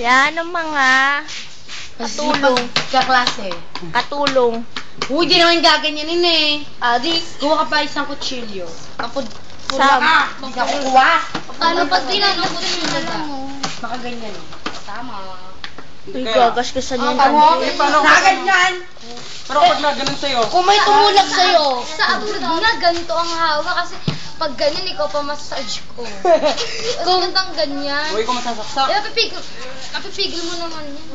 Yan ang mga katulong. Kaklase. Katulong. Uy, di naman gaganyanin eh. Di, kuha ka pa isang kutsilyo. Kapag Sam. Di ka kukuha. Paano pag tinanong ko sila mo? Makaganyan eh. Tama. Uy, gagasgasan yan. Tama. Auntie. Nakaganyan. Pero pag naganon sa'yo, Kung may tumulak sa'yo. Sa abroad nga, ganito ang hawa kasi pag ganyan, ikaw pa massage ko. Kung tang ganyan. huwag ko masasaksak. Napipigil mo naman yan.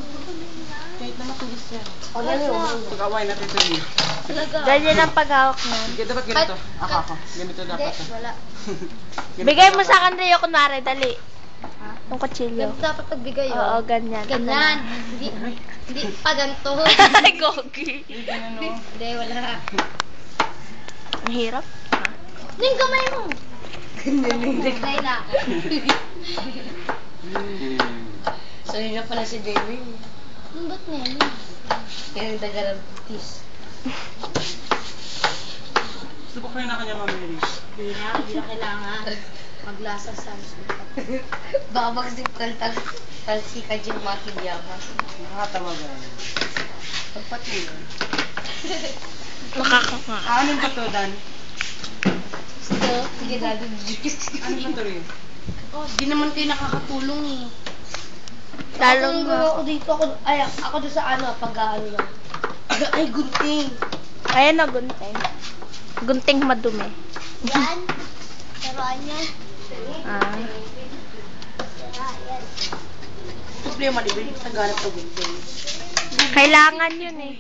Kahit na matulis yan. Pag-away natin ito yun. Talaga. Ganyan ang paghawak nun. Kaya dapat ganito. Ako. Ganito Hindi, dapat. wala. Bigay mo sa akin, Rio, kunwari, dali. Yung kutsilyo. Ganito dapat pagbigay yun. Oo, ganyan. Ganyan. Hindi pa ganito. Ay, gogi. Hindi, wala. Ang hirap. Ning kamay mo. Nagday na ako. Sanay na pala si Jamie. Ba't na yan? Kaya yung dagarantis. Subok rin na kanya mamili. Hindi na kailangan maglasa sa Babagsik talsi ka dyan makilyama. Nakakatawa ba? Pagpatuloy. Nakakaka. Ano ba to, Dan? Sige, dado. Ano ba to rin? Di naman kayo nakakatulong eh. Talong Ako dito, ako doon sa ano, pag-ano lang. Ay, gunting. Ayan na, gunting. Gunting madumi. Yan. Taruan yan. Ah. Problema, di ba? Naghanap ko gunting. Kailangan yun eh.